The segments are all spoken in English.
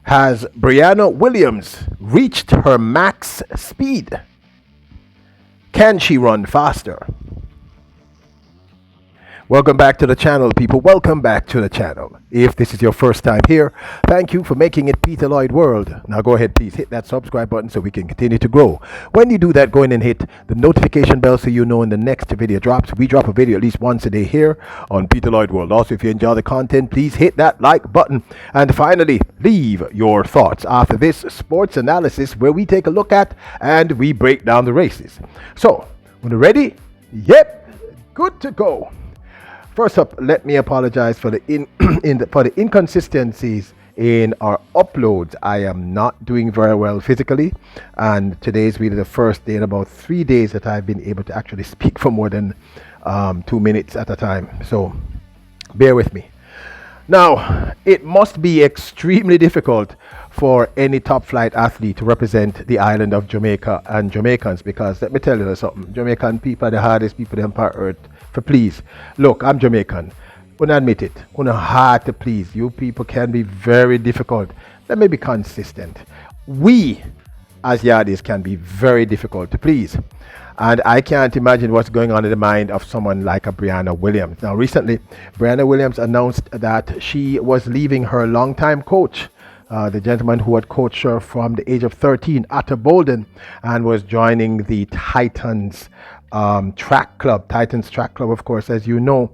Has Brianna Williams reached her max speed? Can she run faster? Welcome back to the channel, people. Welcome back to the channel. If this is your first time here, thank you for making it Peter Lloyd World. Now go ahead, please hit that subscribe button so we can continue to grow. When you do that, go in and hit the notification bell so you know when the next video drops. We drop a video at least once a day here on Peter Lloyd World. Also, if you enjoy the content, please hit that like button. And finally, leave your thoughts after this sports analysis where we take a look at and we break down the races. So, when you're ready, yep, good to go. First up, let me apologize for the inconsistencies in our uploads. I am not doing very well physically, and today is really the first day in about 3 days that I've been able to actually speak for more than 2 minutes at a time. So bear with me. Now, it must be extremely difficult for any top flight athlete to represent the island of Jamaica and Jamaicans, because let me tell you something, Jamaican people are the hardest people on earth for please. Look, I'm Jamaican. Wanna admit it. Wanna hard to please. You people can be very difficult. Let me be consistent. We as Yardis can be very difficult to please. And I can't imagine what's going on in the mind of someone like a Brianna Williams. Now, recently, Brianna Williams announced that she was leaving her longtime coach, the gentleman who had coached her from the age of 13, Atta Bolden, and was joining the Titans track club. Titans track club, of course, as you know,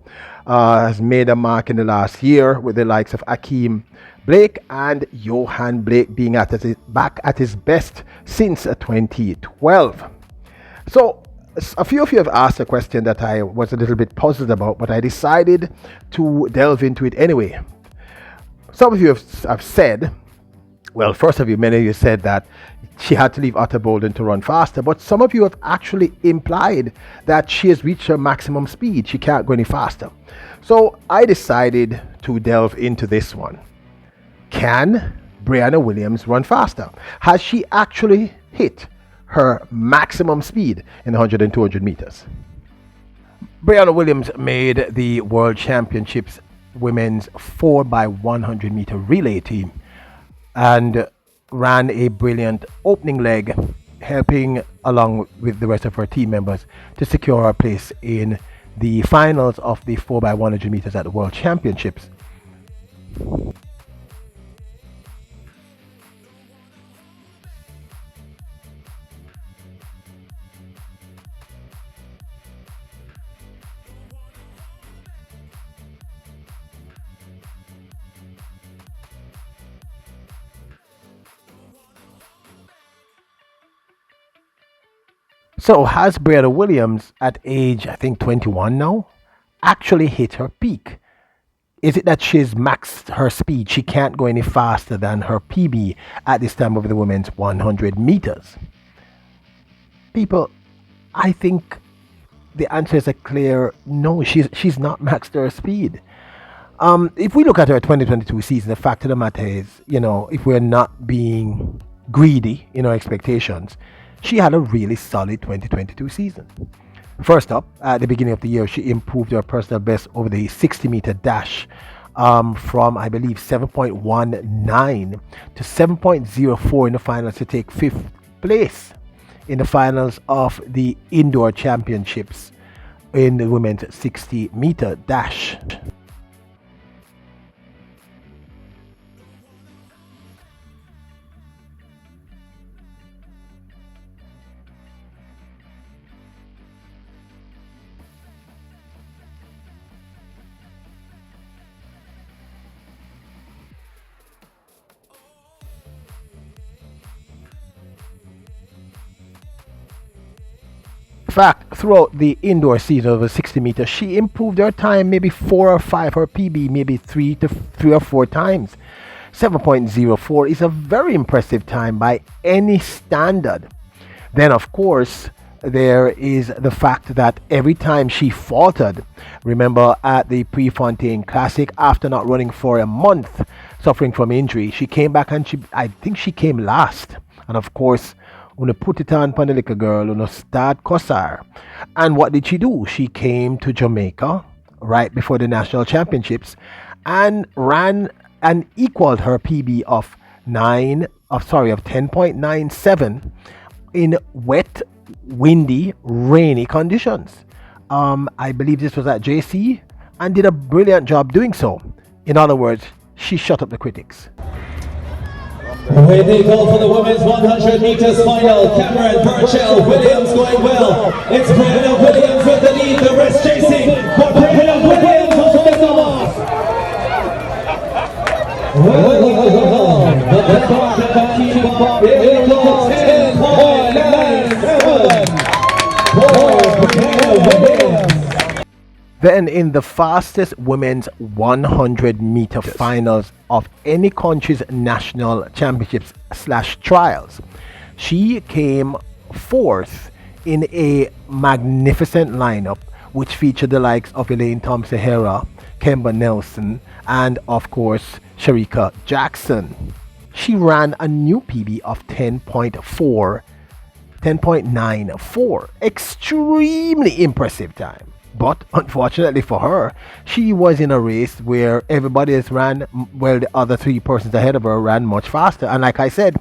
has made a mark in the last year with the likes of Akeem Blake and Johan Blake being back at his best since 2012. So a few of you have asked a question that I was a little bit puzzled about, but I decided to delve into it anyway. Some of you have said, well, first of you, many of you said that she had to leave Atta Bolden to run faster, but some of you have actually implied that she has reached her maximum speed. She can't go any faster. So I decided to delve into this one. Can Brianna Williams run faster? Has she actually hit her maximum speed in 100 and 200 meters? Brianna Williams made the World Championships women's 4x100 meter relay team and ran a brilliant opening leg, helping along with the rest of her team members to secure her place in the finals of the 4x100 meters at the World Championships. So has Brianna Williams at age, I think 21 now, actually hit her peak? Is it that she's maxed her speed? She can't go any faster than her PB at this time of the women's 100 meters. People, I think the answer is a clear no. She's not maxed her speed. If we look at her 2022 season, the fact of the matter is, if we're not being greedy in our expectations, she had a really solid 2022 season. First up, at the beginning of the year, she improved her personal best over the 60-meter dash from, I believe, 7.19 to 7.04 in the finals to take 5th place in the finals of the indoor championships in the women's 60-meter dash. In fact, throughout the indoor season of the 60 meters, she improved her time maybe 4 or 5, her PB maybe 3 or 4 times. 7.04 is a very impressive time by any standard. Then, of course, there is the fact that every time she faltered, remember at the Prefontaine Classic, after not running for a month, suffering from injury, she came back and I think she came last. And of course, when you put it on the little girl, when you start Cossar. And what did she do? She came to Jamaica right before the national championships and ran and equaled her PB of 10.97 in wet, windy, rainy conditions. I believe this was at JC and did a brilliant job doing so. In other words, she shut up the critics. Away they go for the women's 100 meters final. Cameron Burchell Williams going well. It's Brianna Williams with the lead, the rest chasing. But Brianna Williams will take them off. The clock can keep up. Here we go. 10.97 for Brianna Williams. Then in the fastest women's 100-meter finals of any country's national championships / trials, she came fourth in a magnificent lineup which featured the likes of Elaine Thompson-Herah, Kemba Nelson, and of course Sharika Jackson. She ran a new PB of 10.94, extremely impressive time. But unfortunately for her, she was in a race where everybody else ran, well, the other three persons ahead of her ran much faster. And like I said,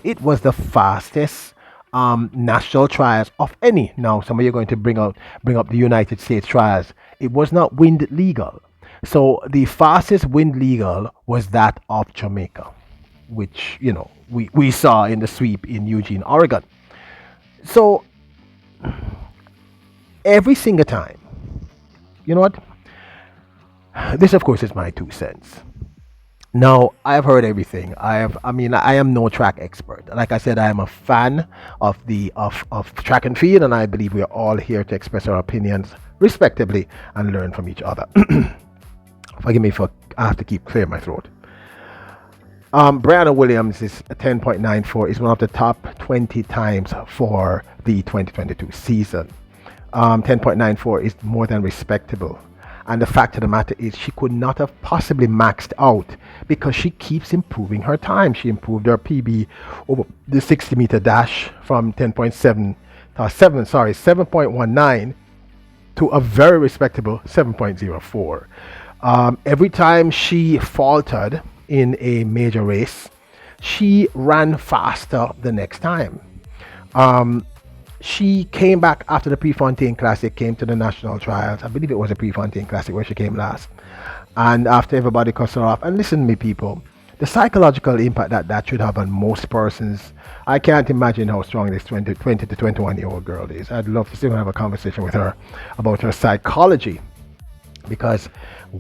it was the fastest national trials of any. Now, some of you are going to bring up the United States trials. It was not wind legal. So the fastest wind legal was that of Jamaica, which, you know, we saw in the sweep in Eugene, Oregon. So every single time, you know what? This, of course, is my 2 cents. Now, I've heard everything. I am no track expert. Like I said, I am a fan of track and field, and I believe we are all here to express our opinions respectively and learn from each other. Forgive me for I have to keep clear my throat. Brianna Williams is 10.94 is one of the top 20 times for the 2022 season. 10.94 is more than respectable. And the fact of the matter is she could not have possibly maxed out because she keeps improving her time. She improved her PB over the 60-meter dash from 7.19 to a very respectable 7.04. Every time she faltered in a major race, she ran faster the next time. She came back after the Prefontaine Classic, came to the national trials. I believe it was a Prefontaine Classic where she came last. And after everybody cussed her off, and listen to me, people, the psychological impact that should have on most persons, I can't imagine how strong this 20 to 21-year-old girl is. I'd love to still have a conversation with her about her psychology. Because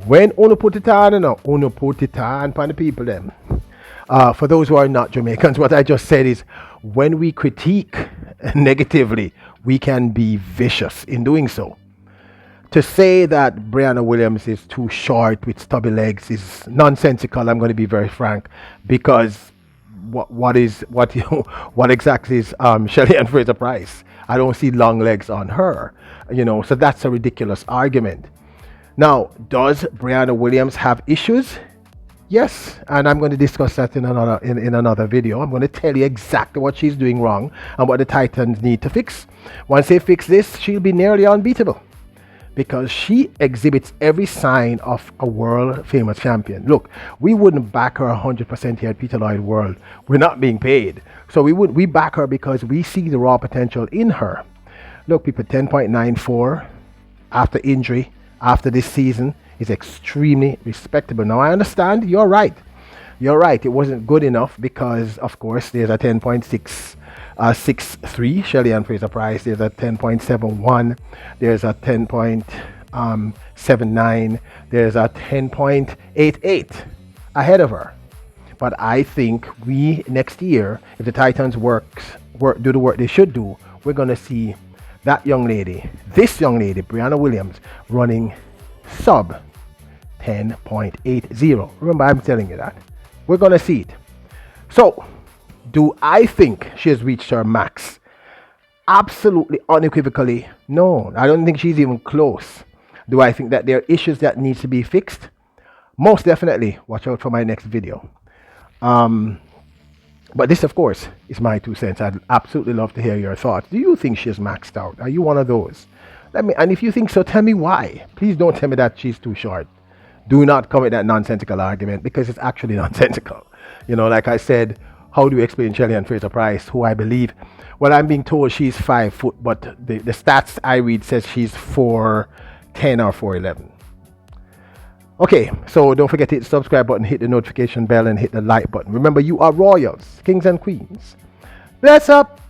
when Uno put it on, Uno put it on for the people them. For those who are not Jamaicans, what I just said is when we critique negatively, we can be vicious in doing so. To say that Brianna Williams is too short with stubby legs is nonsensical. I'm going to be very frank, because what exactly is Shelly Ann Fraser-Pryce? I don't see long legs on her, so that's a ridiculous argument. Now, does Brianna Williams have issues? Yes, and I'm going to discuss that in another video. I'm going to tell you exactly what she's doing wrong and what the Titans need to fix. Once they fix this, she'll be nearly unbeatable because she exhibits every sign of a world famous champion. Look, we wouldn't back her 100% here at Peter Lloyd World. We're not being paid. So we back her because we see the raw potential in her. Look, people, 10.94 after injury, after this season, is extremely respectable. Now, I understand you're right. It wasn't good enough because, of course, there's a 10.63 Shelly Ann Fraser-Pryce. There's a 10.71. There's a 10.79. There's a 10.88 ahead of her. But I think we next year, if the Titans do the work they should do, we're going to see this young lady, Brianna Williams, running sub 10.80. Remember, I'm telling you that. We're going to see it. So, do I think she has reached her max? Absolutely, unequivocally, no. I don't think she's even close. Do I think that there are issues that need to be fixed? Most definitely. Watch out for my next video. But this, of course, is my 2 cents. I'd absolutely love to hear your thoughts. Do you think she's maxed out? Are you one of those? And if you think so, tell me why. Please don't tell me that she's too short. Do not come with that nonsensical argument because it's actually nonsensical. You know, like I said, how do you explain Shelly and Fraser Price, who I believe, well, I'm being told she's 5 foot, but the stats I read says she's 4'10" or 4'11". Okay, so don't forget to hit the subscribe button, hit the notification bell, and hit the like button. Remember, you are royals, kings and queens. Bless up.